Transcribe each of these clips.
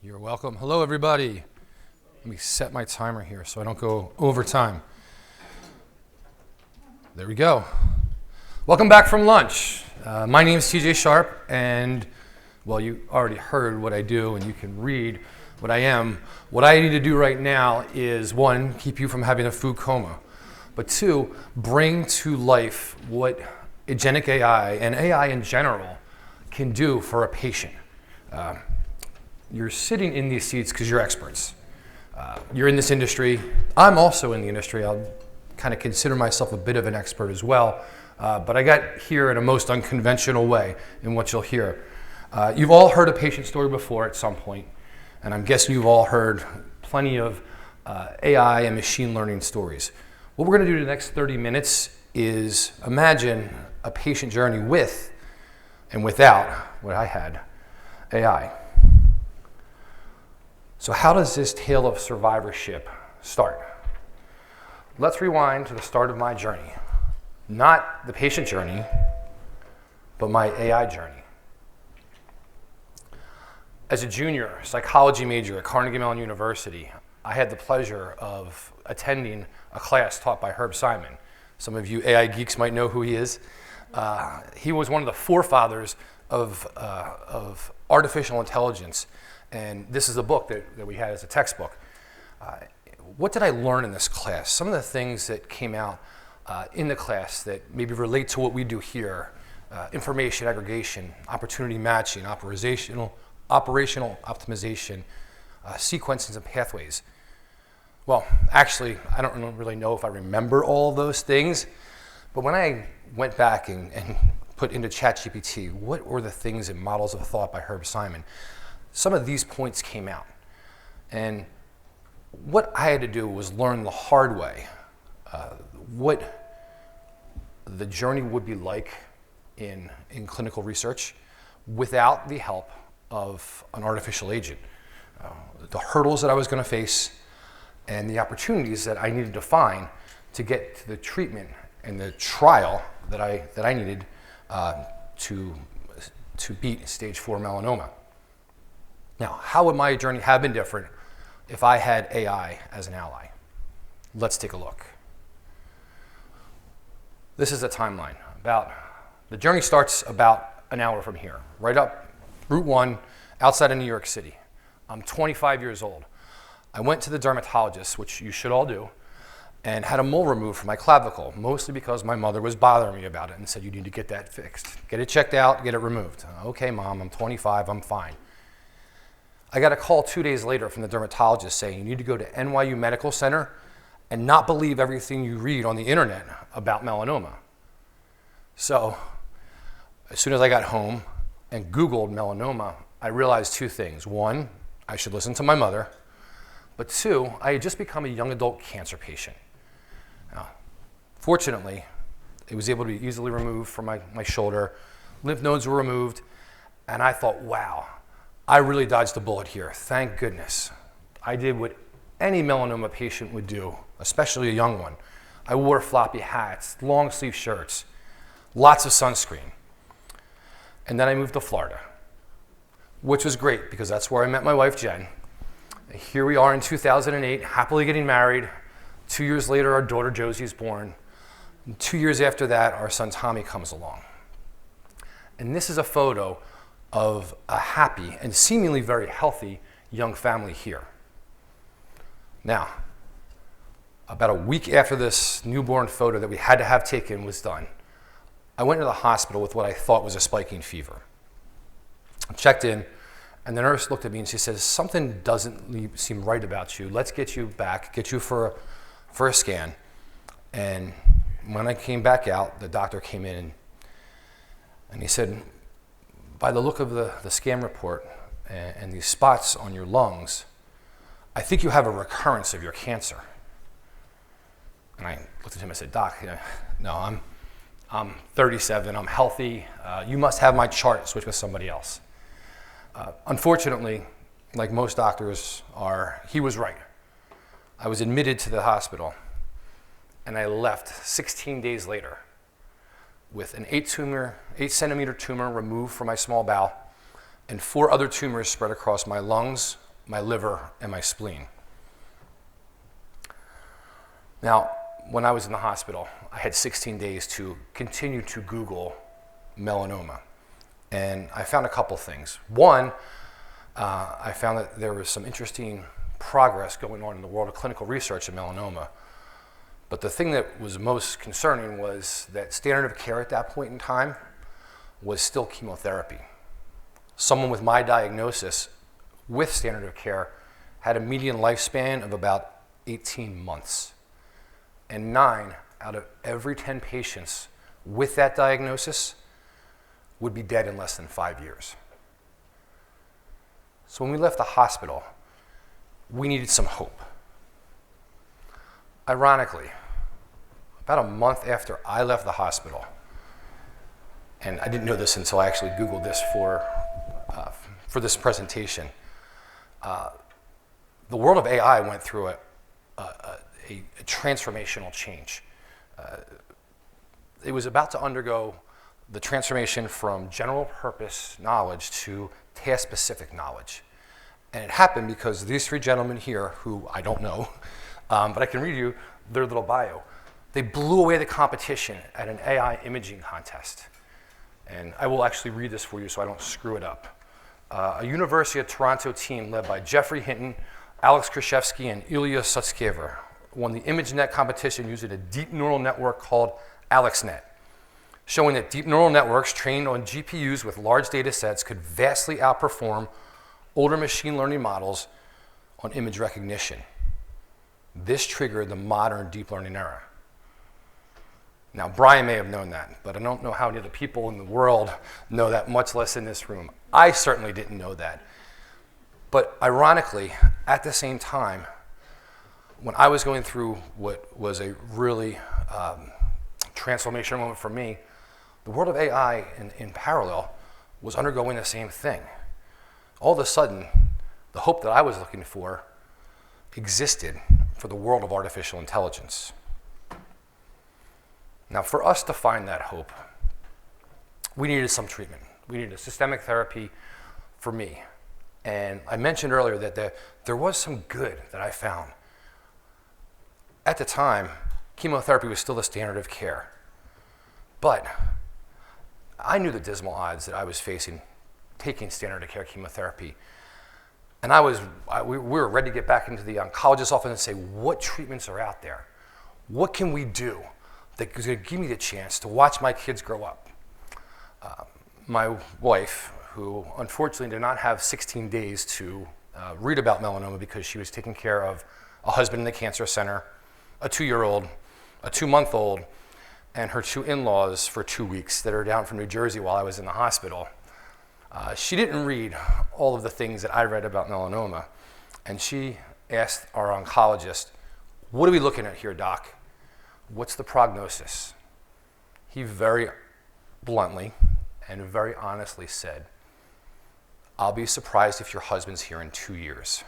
You're welcome. Hello, everybody. Let me set my timer here so I don't go over time. There we go. Welcome back from lunch. My name is TJ Sharpe, and well, you already heard what I do, and you can read what I am. What I need to do right now is, one, keep you from having a food coma, but two, bring to life what agentic AI and AI in general can do for a patient. You're sitting in these seats because you're experts. You're in this industry. I'm also in the industry. I'll kind of consider myself a bit of an expert as well. But I got here in a most unconventional way in what you'll hear. You've all heard a patient story before at some point, and I'm guessing you've all heard plenty of AI and machine learning stories. What we're going to do in the next 30 minutes is imagine a patient journey with and without what I had, AI. So how does this tale of survivorship start? Let's rewind to the start of my journey. Not the patient journey, but my AI journey. As a junior psychology major at Carnegie Mellon University, I had the pleasure of attending a class taught by Herb Simon. Some of you AI geeks might know who he is. He was one of the forefathers of artificial intelligence. And this is a book that we had as a textbook. What did I learn in this class? Some of the things that came out in the class that maybe relate to what we do here: information aggregation, opportunity matching, operational optimization, sequencing and pathways. Well, actually, I don't really know if I remember all of those things, but when I went back and put into ChatGPT, what were the things and models of thought by Herb Simon? Some of these points came out. And what I had to do was learn the hard way what the journey would be like in clinical research without the help of an artificial agent. The hurdles that I was going to face and the opportunities that I needed to find to get to the treatment and the trial that I needed to beat stage 4 melanoma. Now, how would my journey have been different if I had AI as an ally? Let's take a look. This is a timeline. The journey starts about an hour from here, right up Route 1, outside of New York City. I'm 25 years old. I went to the dermatologist, which you should all do, and had a mole removed from my clavicle, mostly because my mother was bothering me about it and said, you need to get that fixed. Get it checked out, get it removed. Okay, Mom, I'm 25, I'm fine. I got a call 2 days later from the dermatologist saying you need to go to NYU Medical Center and not believe everything you read on the internet about melanoma. So as soon as I got home and Googled melanoma, I realized two things. One, I should listen to my mother, but two, I had just become a young adult cancer patient. Now, fortunately, it was able to be easily removed from my shoulder. Lymph nodes were removed, and I thought, wow, I really dodged a bullet here. Thank goodness. I did what any melanoma patient would do, especially a young one. I wore floppy hats, long sleeve shirts, lots of sunscreen. And then I moved to Florida, which was great because that's where I met my wife, Jen. Here we are in 2008, happily getting married. 2 years later, our daughter Josie is born. And 2 years after that, our son Tommy comes along. And this is a photo of a happy and seemingly very healthy young family here. Now, about a week after this newborn photo that we had to have taken was done, I went to the hospital with what I thought was a spiking fever. I checked in, and the nurse looked at me and she says, something doesn't seem right about you. Let's get you back, get you for a scan. And when I came back out, the doctor came in and he said, by the look of the scan report and these spots on your lungs, I think you have a recurrence of your cancer. And I looked at him and said, Doc, no, I'm 37, I'm healthy. You must have my chart switched with somebody else. Unfortunately, like most doctors are, he was right. I was admitted to the hospital and I left 16 days later with an 8 centimeter tumor removed from my small bowel and 4 other tumors spread across my lungs, my liver, and my spleen. Now, when I was in the hospital, I had 16 days to continue to Google melanoma. And I found a couple things. One, I found that there was some interesting progress going on in the world of clinical research in melanoma. But the thing that was most concerning was that standard of care at that point in time was still chemotherapy. Someone with my diagnosis with standard of care had a median lifespan of about 18 months. And 9 out of every 10 patients with that diagnosis would be dead in less than 5 years. So when we left the hospital, we needed some hope. Ironically, about a month after I left the hospital, and I didn't know this until I actually Googled this for this presentation, the world of AI went through a transformational change. It was about to undergo the transformation from general purpose knowledge to task-specific knowledge. And it happened because these 3 gentlemen here, who I don't know, but I can read you their little bio. They blew away the competition at an AI imaging contest. And I will actually read this for you so I don't screw it up. A University of Toronto team led by Jeffrey Hinton, Alex Krzyzewski, and Ilya Sutskever won the ImageNet competition using a deep neural network called AlexNet, showing that deep neural networks trained on GPUs with large data sets could vastly outperform older machine learning models on image recognition. This triggered the modern deep learning era. Now, Brian may have known that, but I don't know how many other people in the world know that, much less in this room. I certainly didn't know that. But ironically, at the same time, when I was going through what was a really transformational moment for me, the world of AI in parallel was undergoing the same thing. All of a sudden, the hope that I was looking for existed for the world of artificial intelligence. Now, for us to find that hope, we needed some treatment. We needed a systemic therapy for me. And I mentioned earlier that there was some good that I found. At the time, chemotherapy was still the standard of care. But I knew the dismal odds that I was facing taking standard of care chemotherapy. And we were ready to get back into the oncologist's office and say, what treatments are out there? What can we do that is going to give me the chance to watch my kids grow up? My wife, who unfortunately did not have 16 days to read about melanoma because she was taking care of a husband in the cancer center, a 2-year-old, a 2-month-old, and her 2 in-laws for 2 weeks that are down from New Jersey while I was in the hospital. She didn't read all of the things that I read about melanoma, and she asked our oncologist, what are we looking at here, doc? What's the prognosis? He very bluntly and very honestly said, I'll be surprised if your husband's here in 2 years.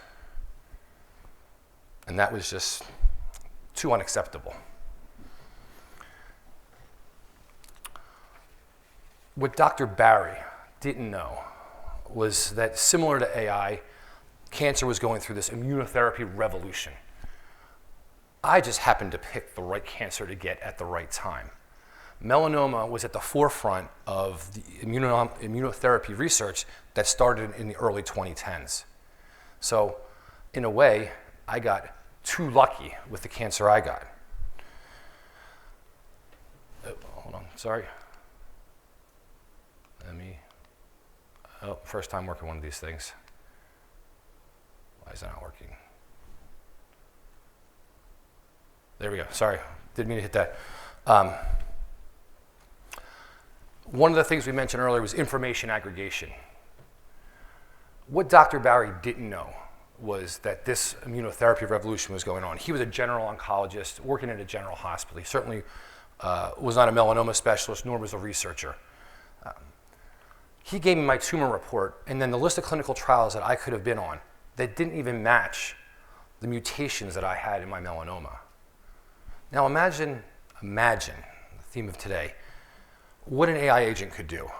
And that was just too unacceptable. What Dr. Barry didn't know was that similar to AI, cancer was going through this immunotherapy revolution. I just happened to pick the right cancer to get at the right time. Melanoma was at the forefront of the immunotherapy research that started in the early 2010s. So, in a way, I got too lucky with the cancer I got. Hold on, sorry. First time working one of these things. Why is it not working? There we go, sorry, didn't mean to hit that. One of the things we mentioned earlier was information aggregation. What Dr. Barry didn't know was that this immunotherapy revolution was going on. He was a general oncologist working at a general hospital. He certainly was not a melanoma specialist, nor was a researcher. He gave me my tumor report and then the list of clinical trials that I could have been on that didn't even match the mutations that I had in my melanoma. Now imagine, the theme of today, what an AI agent could do.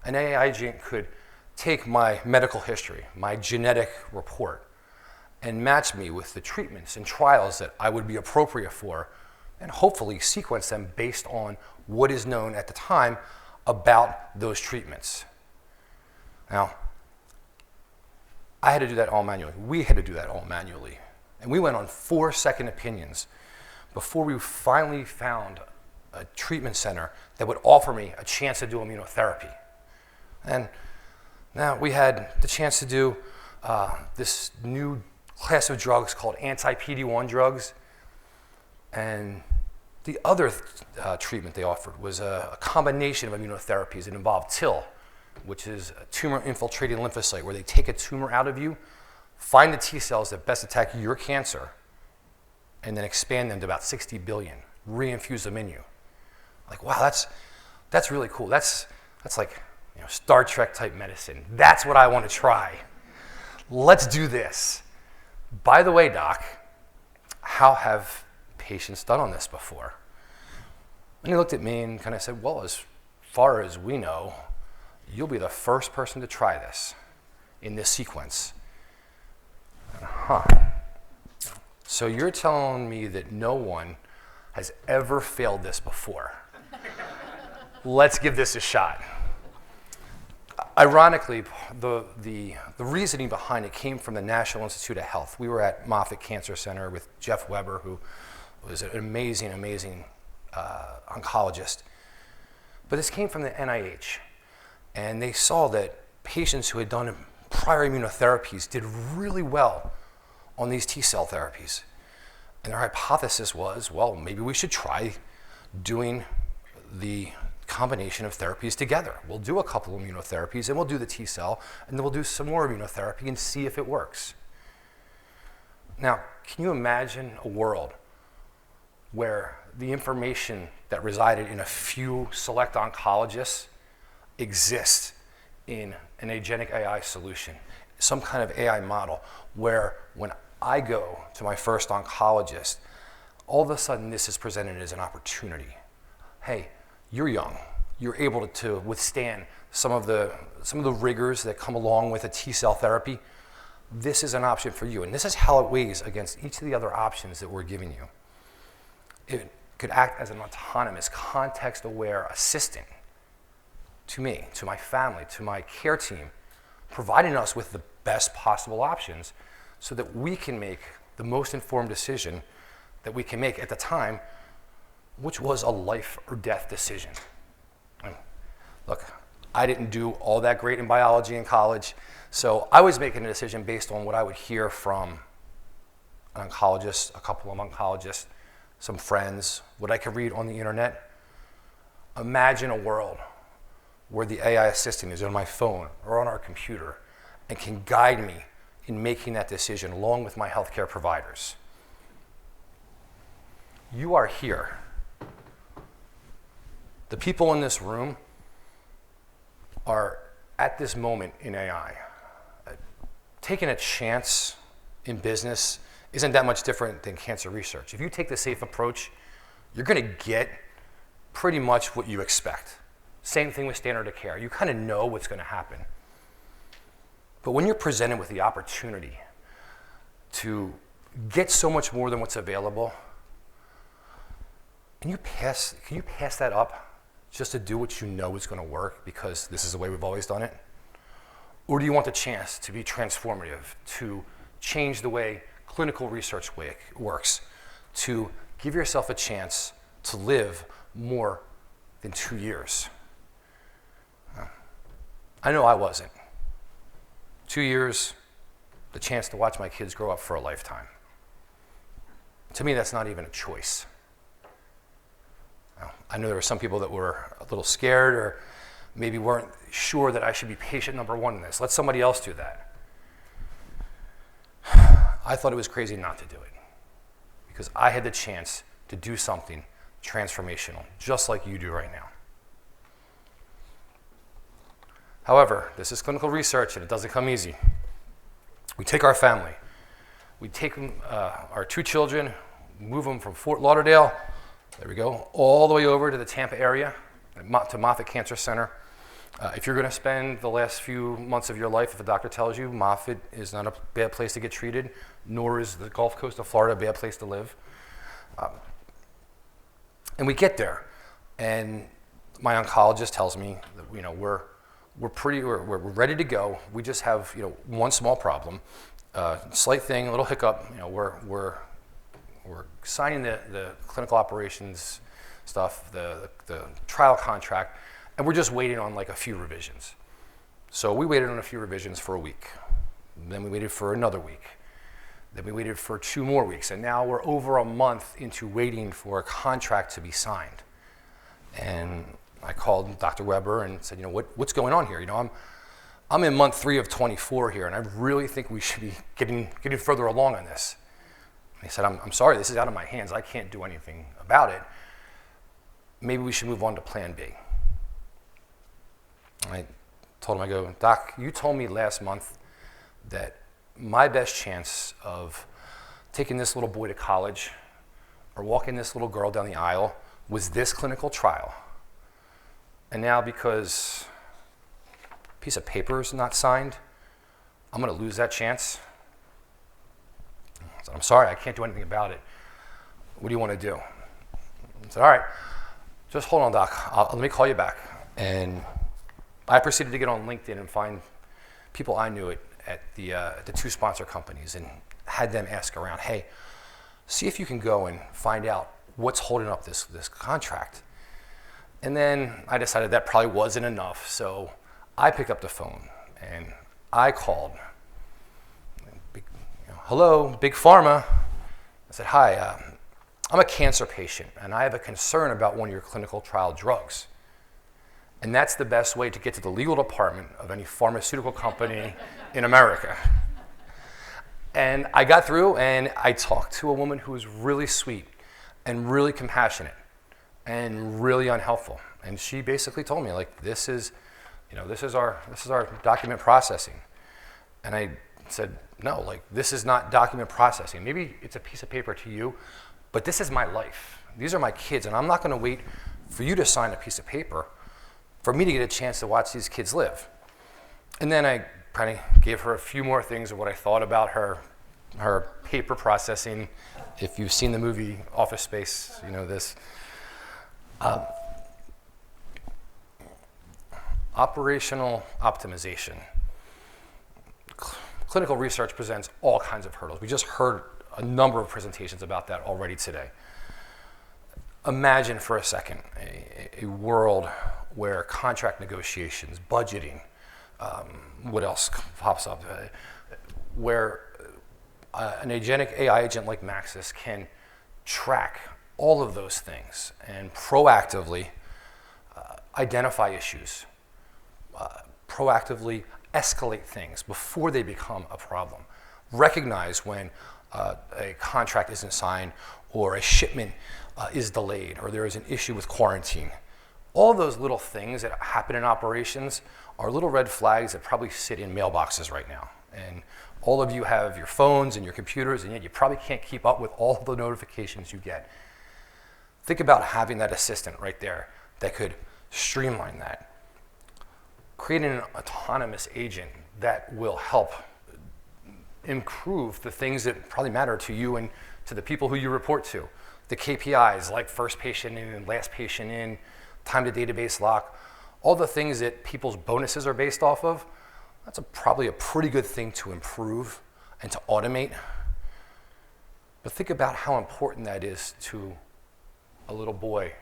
An AI agent could take my medical history, my genetic report, and match me with the treatments and trials that I would be appropriate for, and hopefully sequence them based on what is known at the time about those treatments. Now, I had to do that all manually. We had to do that all manually. And we went on 4 second opinions before we finally found a treatment center that would offer me a chance to do immunotherapy. And now we had the chance to do this new class of drugs called anti-PD-1 drugs. And the other treatment they offered was a combination of immunotherapies that involved TIL, which is a tumor-infiltrating lymphocyte, where they take a tumor out of you, find the T cells that best attack your cancer, and then expand them to about 60 billion, reinfuse them in you. Like, wow, that's really cool. That's like, you know, Star Trek type medicine. That's what I want to try. Let's do this. By the way, doc, how have patients done on this before? And he looked at me and kind of said, well, as far as we know, you'll be the first person to try this in this sequence. So you're telling me that no one has ever failed this before. Let's give this a shot. Ironically, the reasoning behind it came from the National Institute of Health. We were at Moffitt Cancer Center with Jeff Weber, who was an amazing, amazing oncologist. But this came from the NIH. And they saw that patients who had done prior immunotherapies did really well on these T-cell therapies. And their hypothesis was, well, maybe we should try doing the combination of therapies together. We'll do a couple of immunotherapies, and we'll do the T-cell, and then we'll do some more immunotherapy and see if it works. Now, can you imagine a world where the information that resided in a few select oncologists exists in an agentic AI solution, some kind of AI model, where when I go to my first oncologist, all of a sudden this is presented as an opportunity. Hey, you're young. You're able to withstand some of the rigors that come along with a T-cell therapy. This is an option for you, and this is how it weighs against each of the other options that we're giving you. It could act as an autonomous, context-aware assistant to me, to my family, to my care team, providing us with the best possible options so that we can make the most informed decision that we can make at the time, which was a life or death decision. Look, I didn't do all that great in biology in college, so I was making a decision based on what I would hear from an oncologist, a couple of oncologists, some friends, what I could read on the internet. Imagine a world where the AI assistant is on my phone or on our computer and can guide me in making that decision along with my healthcare providers. You are here. The people in this room are at this moment in AI. Taking a chance in business isn't that much different than cancer research. If you take the safe approach, you're going to get pretty much what you expect. Same thing with standard of care. You kind of know what's going to happen. But when you're presented with the opportunity to get so much more than what's available, can you pass that up just to do what you know is going to work because this is the way we've always done it? Or do you want the chance to be transformative, to change the way clinical research works, to give yourself a chance to live more than 2 years? I know I wasn't. 2 years, the chance to watch my kids grow up for a lifetime. To me, that's not even a choice. I know there were some people that were a little scared or maybe weren't sure that I should be patient number one in this. Let somebody else do that. I thought it was crazy not to do it because I had the chance to do something transformational, just like you do right now. However, this is clinical research and it doesn't come easy. We take our family, we take our 2 children, move them from Fort Lauderdale, there we go, all the way over to the Tampa area, to Moffitt Cancer Center. If you're going to spend the last few months of your life, if a doctor tells you Moffitt is not a bad place to get treated, nor is the Gulf Coast of Florida a bad place to live. And we get there, and my oncologist tells me that we're ready to go. We just have one small problem, slight thing, a little hiccup. We're signing the clinical operations stuff, the trial contract, and we're just waiting on like a few revisions. So we waited on a few revisions for a week. Then we waited for another week. Then we waited for 2 more weeks. And now we're over a month into waiting for a contract to be signed. And I called Dr. Weber and said, what's going on here? I'm in month 3 of 24 here, and I really think we should be getting further along on this. And he said, I'm sorry, this is out of my hands. I can't do anything about it. Maybe we should move on to plan B. I told him, I go, Doc, you told me last month that my best chance of taking this little boy to college or walking this little girl down the aisle was this clinical trial. And now because a piece of paper is not signed, I'm going to lose that chance. I said, I'm sorry, I can't do anything about it. What do you want to do? I said, all right, just hold on, Doc. Let me call you back. And I proceeded to get on LinkedIn and find people I knew at the 2 sponsor companies and had them ask around, hey, see if you can go and find out what's holding up this contract. And then I decided that probably wasn't enough, so I picked up the phone and I called. Hello, Big Pharma. I said, hi, I'm a cancer patient and I have a concern about one of your clinical trial drugs. And that's the best way to get to the legal department of any pharmaceutical company in America. And I got through and I talked to a woman who was really sweet and really compassionate and really unhelpful. And she basically told me, like, this is our document processing. And I said, no, like, this is not document processing. Maybe it's a piece of paper to you, but this is my life. These are my kids, and I'm not gonna wait for you to sign a piece of paper for me to get a chance to watch these kids live. And then I kind of gave her a few more things of what I thought about her paper processing. If you've seen the movie Office Space, you know this. Operational optimization. Clinical research presents all kinds of hurdles. We just heard a number of presentations about that already today. Imagine for a second a world where contract negotiations, budgeting, what else pops up, where an agentic AI agent like Maxis can track all of those things and proactively identify issues, proactively escalate things before they become a problem, recognize when a contract isn't signed or a shipment is delayed or there is an issue with quarantine. All those little things that happen in operations are little red flags that probably sit in mailboxes right now. And all of you have your phones and your computers, and yet you probably can't keep up with all the notifications you get. Think about having that assistant right there that could streamline that. Creating an autonomous agent that will help improve the things that probably matter to you and to the people who you report to. The KPIs like first patient in and last patient in, time to database lock, all the things that people's bonuses are based off of, that's probably a pretty good thing to improve and to automate. But think about how important that is to a little boy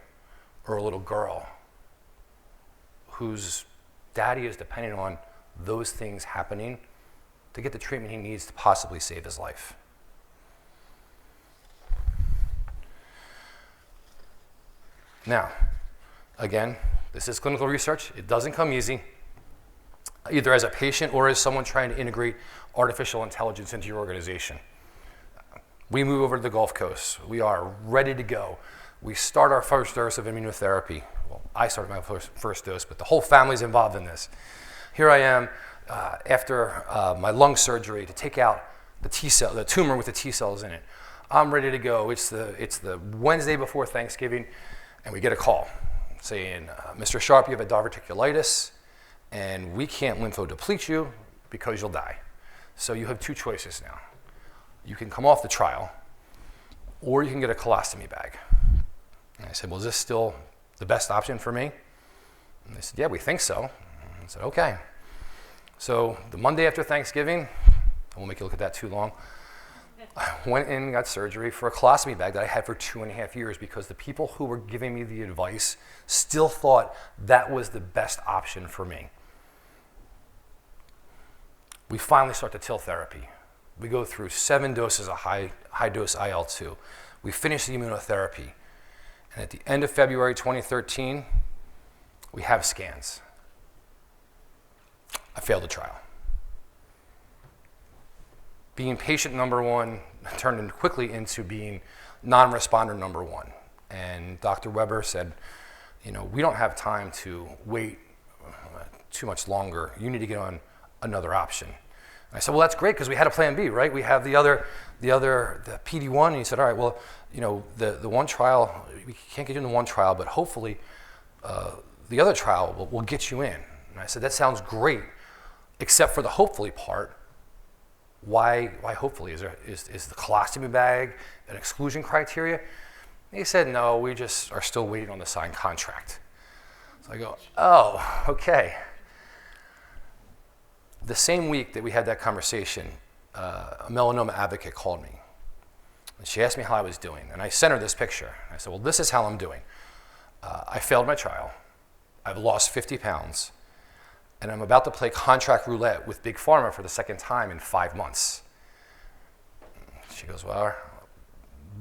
or a little girl whose daddy is dependent on those things happening to get the treatment he needs to possibly save his life. Now, again, this is clinical research. It doesn't come easy, either as a patient or as someone trying to integrate artificial intelligence into your organization. We move over to the Gulf Coast. We are ready to go. We start our first dose of immunotherapy. Well, I started my first dose, but the whole family's involved in this. Here I am after my lung surgery to take out the tumor with the T cells in it. I'm ready to go. It's the Wednesday before Thanksgiving, and we get a call saying, Mr. Sharpe, you have a diverticulitis. and we can't lymphodeplete you because you'll die. So you have two choices now. You can come off the trial, or you can get a colostomy bag. And I said, well, is this still the best option for me? And they said, yeah, we think so. I said, okay. So the Monday after Thanksgiving, I won't make you look at that too long, I went in and got surgery for a colostomy bag that I had for 2.5 years because the people who were giving me the advice still thought that was the best option for me. We finally start the TIL therapy. We go through 7 doses of high-dose IL-2. We finish the immunotherapy. And at the end of February 2013, we have scans. I failed the trial. Being patient number 1 turned quickly into being non-responder number 1. And Dr. Weber said, we don't have time to wait too much longer. You need to get on another option. And I said, well, that's great because we had a plan B, right? We have the PD-1. And he said, all right, well, the one trial, we can't get you in the one trial, but hopefully the other trial will get you in. And I said, that sounds great, except for the hopefully part. Why hopefully? Is the colostomy bag an exclusion criteria? And he said, no, we just are still waiting on the signed contract. So I go, oh, okay. The same week that we had that conversation, a melanoma advocate called me. And she asked me how I was doing. And I sent her this picture. I said, well, this is how I'm doing. I failed my trial. I've lost 50 pounds. And I'm about to play contract roulette with Big Pharma for the second time in 5 months. She goes, well,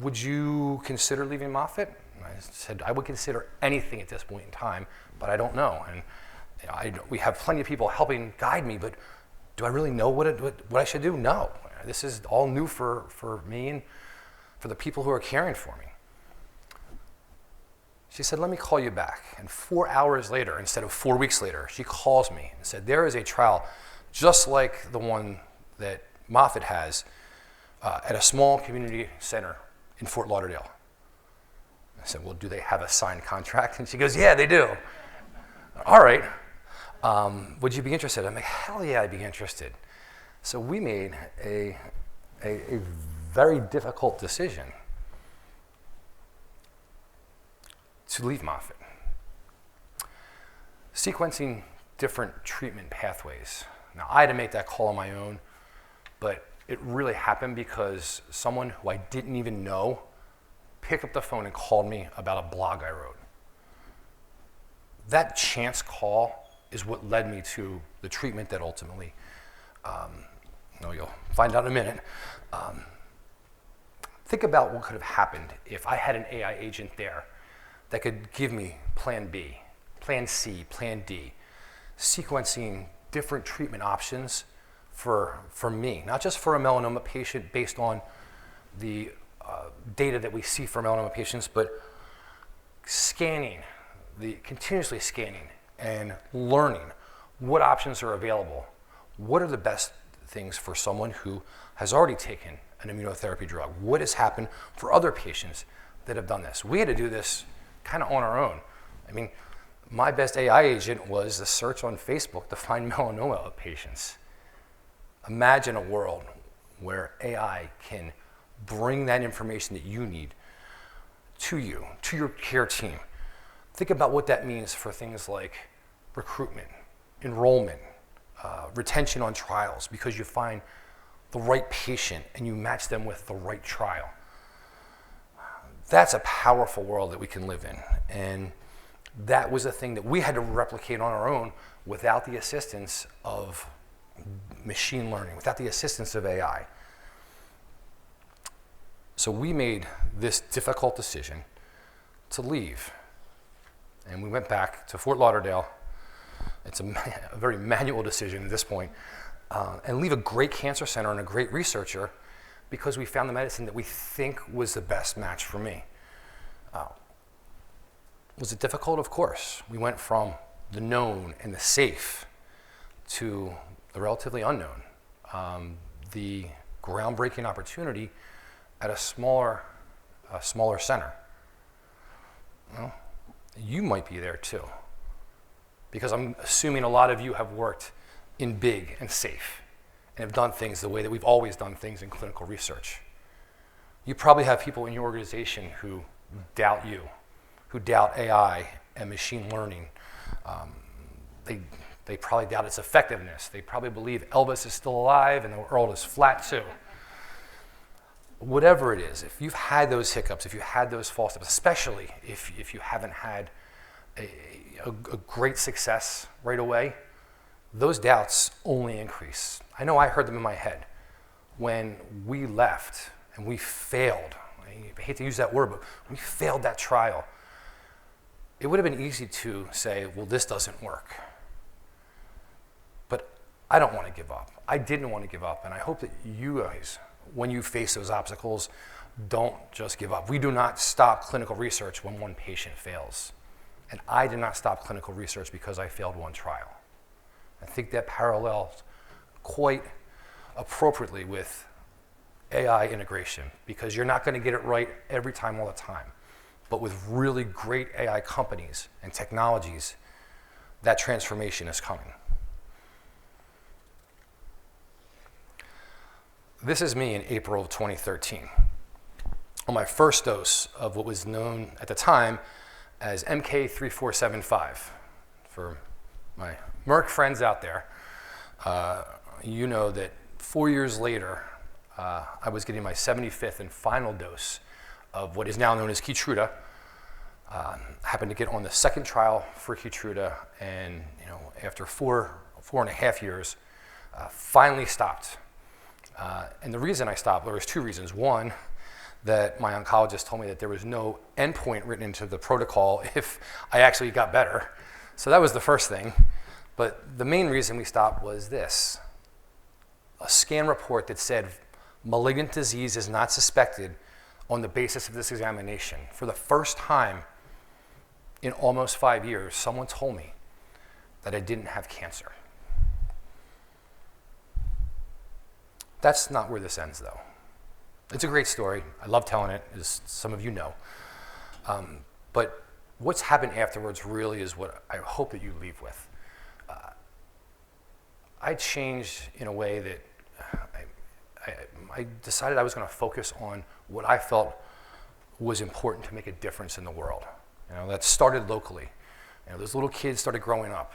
would you consider leaving Moffitt? And I said, I would consider anything at this point in time, but I don't know. And we have plenty of people helping guide me, but do I really know what I should do? No. This is all new for me and for the people who are caring for me. She said, let me call you back. And 4 hours later, instead of 4 weeks later, she calls me and said, there is a trial just like the one that Moffitt has at a small community center in Fort Lauderdale. I said, well, do they have a signed contract? And she goes, yeah, they do. All right. Would you be interested? I'm like, hell yeah, I'd be interested. So we made a very difficult decision to leave Moffitt. Sequencing different treatment pathways. Now, I had to make that call on my own, but it really happened because someone who I didn't even know picked up the phone and called me about a blog I wrote. That chance call is what led me to the treatment that ultimately, you'll find out in a minute. Think about what could have happened if I had an AI agent there that could give me plan B, plan C, plan D, sequencing different treatment options for me, not just for a melanoma patient based on the data that we see for melanoma patients, but continuously scanning and learning what options are available. What are the best things for someone who has already taken an immunotherapy drug? What has happened for other patients that have done this? We had to do this kind of on our own. I mean, my best AI agent was the search on Facebook to find melanoma patients. Imagine a world where AI can bring that information that you need to you, to your care team. Think about what that means for things like recruitment, enrollment, retention on trials, because you find the right patient and you match them with the right trial. That's a powerful world that we can live in. And that was a thing that we had to replicate on our own without the assistance of machine learning, without the assistance of AI. So we made this difficult decision to leave. And we went back to Fort Lauderdale. It's a very manual decision at this point. And leave a great cancer center and a great researcher because we found the medicine that we think was the best match for me. Was it difficult? Of course. We went from the known and the safe to the relatively unknown. The groundbreaking opportunity at a smaller center. Well, you might be there too. because I'm assuming a lot of you have worked in big and safe and have done things the way that we've always done things in clinical research. You probably have people in your organization who doubt you, who doubt AI and machine learning. They probably doubt its effectiveness. They probably believe Elvis is still alive and the world is flat too. Whatever it is, if you've had those hiccups, if you had those false steps, especially if you haven't had a great success right away, those doubts only increase. I know I heard them in my head when we left and we failed. I hate to use that word, but we failed that trial. It would have been easy to say, well, this doesn't work. But I don't want to give up. I didn't want to give up, and I hope that you guys, when you face those obstacles, don't just give up. We do not stop clinical research when one patient fails. And I did not stop clinical research because I failed one trial. I think that parallels quite appropriately with AI integration, because you're not going to get it right every time all the time. But with really great AI companies and technologies, that transformation is coming. This is me in April of 2013, on my first dose of what was known at the time as MK3475. For my Merck friends out there, you know that 4 years later, I was getting my 75th and final dose of what is now known as Keytruda. Happened to get on the second trial for Keytruda, and after four and a half years, finally stopped. And the reason I stopped, there was two reasons. One, that my oncologist told me that there was no endpoint written into the protocol if I actually got better. So that was the first thing. But the main reason we stopped was this: a scan report that said malignant disease is not suspected on the basis of this examination. For the first time in almost 5 years, someone told me that I didn't have cancer. That's not where this ends, though. It's a great story. I love telling it, as some of you know. But what's happened afterwards really is what I hope that you leave with. I changed in a way that I decided I was going to focus on what I felt was important to make a difference in the world. That started locally. Those little kids started growing up,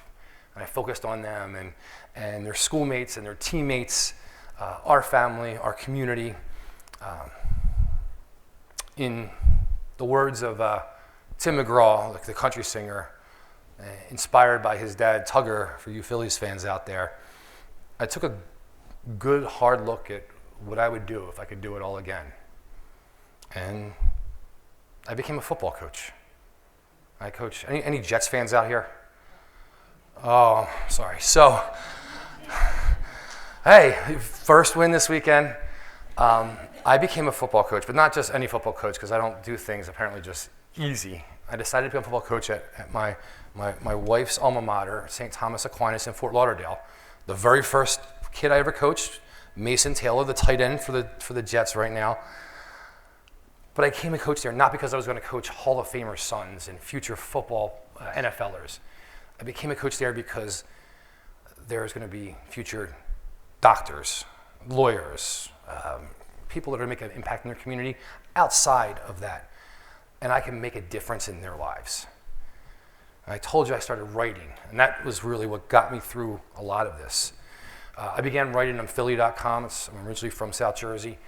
and I focused on them and their schoolmates and their teammates, our family, our community. In the words of Tim McGraw, the country singer, inspired by his dad Tugger, for you Phillies fans out there, I took a good hard look at what I would do if I could do it all again. And I became a football coach. I coach. Any Jets fans out here? Oh, sorry. So, hey, first win this weekend. I became a football coach, but not just any football coach, because I don't do things apparently just easy. I decided to become a football coach at my wife's alma mater, St. Thomas Aquinas in Fort Lauderdale. The very first kid I ever coached, Mason Taylor, the tight end for the Jets right now. But I came a coach there not because I was going to coach Hall of Famers' sons and future football NFLers. I became a coach there because there's going to be future doctors, lawyers, people that are going to make an impact in their community outside of that. And I can make a difference in their lives. And I told you I started writing, and that was really what got me through a lot of this. I began writing on Philly.com. I'm originally from South Jersey,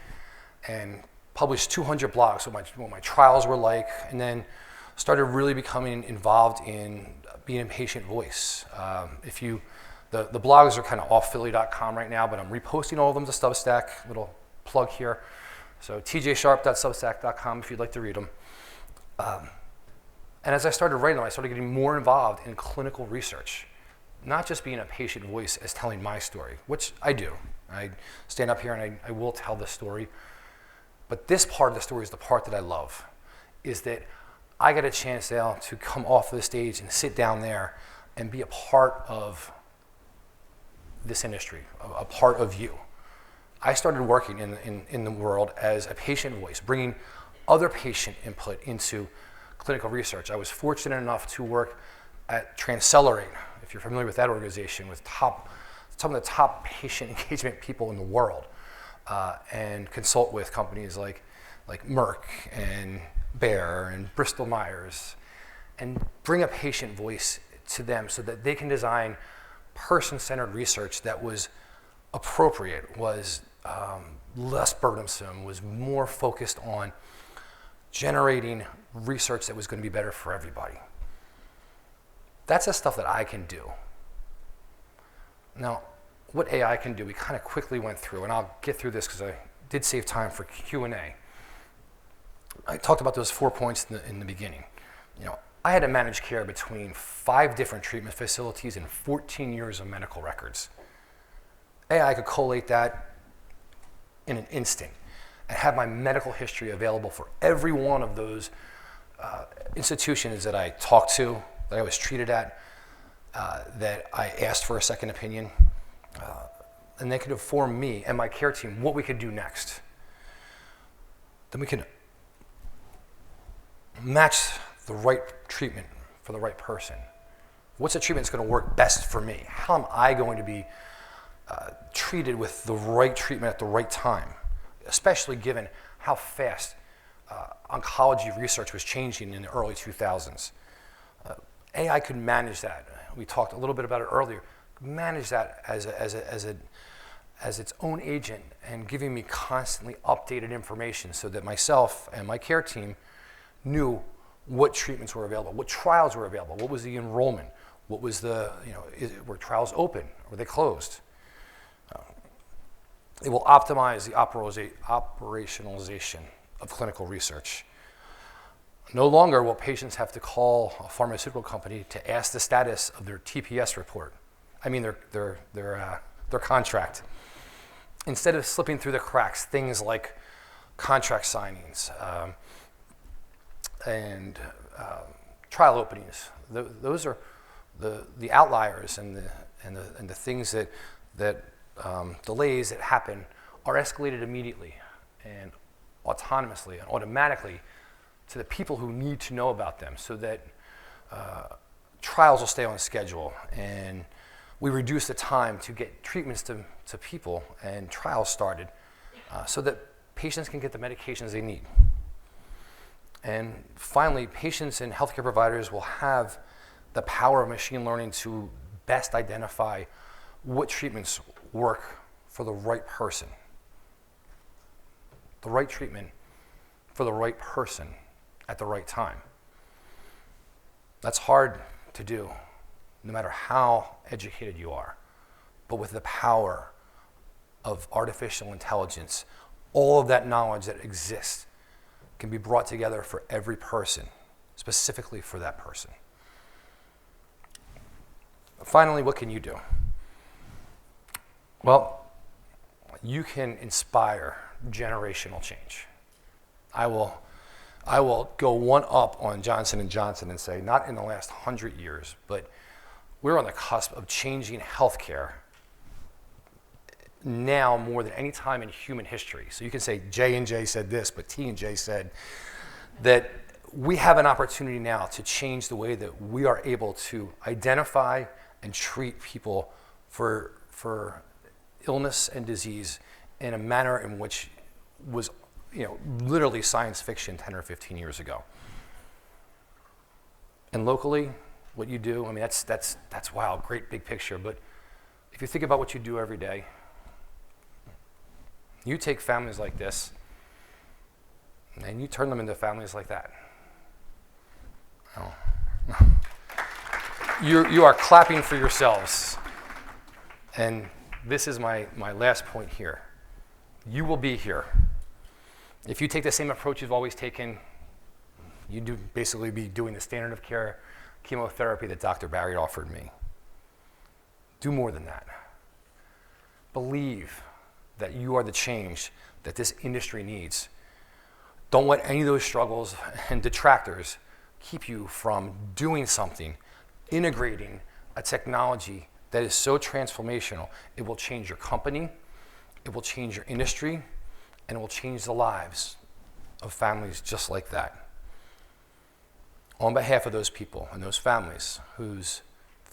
and published 200 blogs, what my trials were like, and then started really becoming involved in being a patient voice. The blogs are kind of off Philly.com right now, but I'm reposting all of them to Substack. Little plug here. So tjsharpe.substack.com if you'd like to read them. And as I started writing them, I started getting more involved in clinical research, not just being a patient voice as telling my story, which I do. I stand up here and I will tell the story. But this part of the story is the part that I love, is that I got a chance now to come off of the stage and sit down there and be a part of this industry, a part of you. I started working in the world as a patient voice, bringing other patient input into clinical research. I was fortunate enough to work at Transcelerate. if you're familiar with that organization, with some of the top patient engagement people in the world, and consult with companies like Merck and Bayer and Bristol Myers, and bring a patient voice to them so that they can design person-centered research that was appropriate, was less burdensome, was more focused on generating research that was going to be better for everybody. That's the stuff that I can do. Now, what AI can do, we kind of quickly went through, and I'll get through this because I did save time for Q&A. I talked about those 4 points in the beginning. I had to manage care between 5 different treatment facilities and 14 years of medical records. AI could collate that in an instant and have my medical history available for every one of those institutions that I talked to, that I was treated at, that I asked for a second opinion, and they could inform me and my care team what we could do next. Then we can match the right treatment for the right person. What's the treatment that's going to work best for me? How am I going to be treated with the right treatment at the right time, especially given how fast oncology research was changing in the early 2000s. AI could manage that. We talked a little bit about it earlier. Manage that as its own agent and giving me constantly updated information so that myself and my care team knew what treatments were available, what trials were available, what was the enrollment, what was the, were trials open, were they closed? It will optimize the operationalization of clinical research. No longer will patients have to call a pharmaceutical company to ask the status of their TPS report. I mean their contract. Instead of slipping through the cracks, things like contract signings and trial openings. Those are the outliers and the things that delays that happen are escalated immediately and autonomously and automatically to the people who need to know about them, so that trials will stay on schedule and we reduce the time to get treatments to people and trials started so that patients can get the medications they need. And finally, patients and healthcare providers will have the power of machine learning to best identify what treatments work for the right person. The right treatment for the right person at the right time. That's hard to do, no matter how educated you are. But with the power of artificial intelligence, all of that knowledge that exists can be brought together for every person, specifically for that person. Finally, what can you do? Well, you can inspire generational change. I will go one up on Johnson & Johnson and say, not in the last 100 years, but we're on the cusp of changing healthcare now more than any time in human history. So you can say J&J said this, but T&J said that we have an opportunity now to change the way that we are able to identify and treat people for illness and disease in a manner in which was literally science fiction 10 or 15 years ago. And locally, what you do, I mean, that's wow, great big picture, but if you think about what you do every day, you take families like this and you turn them into families like that. Oh. You are clapping for yourselves. And this is my last point here. You will be here. If you take the same approach you've always taken, you do basically be doing the standard of care chemotherapy that Dr. Barry offered me. Do more than that. Believe that you are the change that this industry needs. Don't let any of those struggles and detractors keep you from doing something, integrating a technology that is so transformational. It will change your company, it will change your industry, and it will change the lives of families just like that. On behalf of those people and those families whose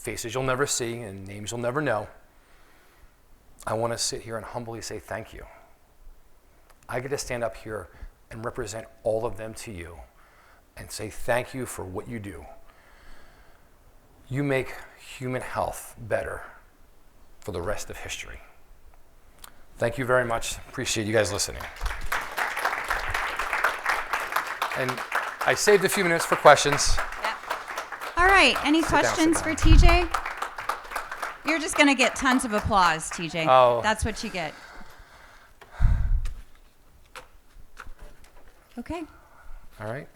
faces you'll never see and names you'll never know, I want to sit here and humbly say thank you. I get to stand up here and represent all of them to you and say thank you for what you do. You make human health better for the rest of history. Thank you very much. Appreciate you guys listening. And I saved a few minutes for questions. Yep. All right, any questions for TJ? You're just going to get tons of applause, TJ. Oh. That's what you get. Okay. All right.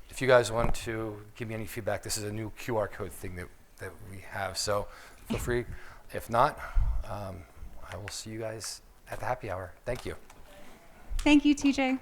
If you guys want to give me any feedback, this is a new QR code thing that we have, so feel free. If not, I will see you guys at the happy hour. Thank you. Thank you, TJ.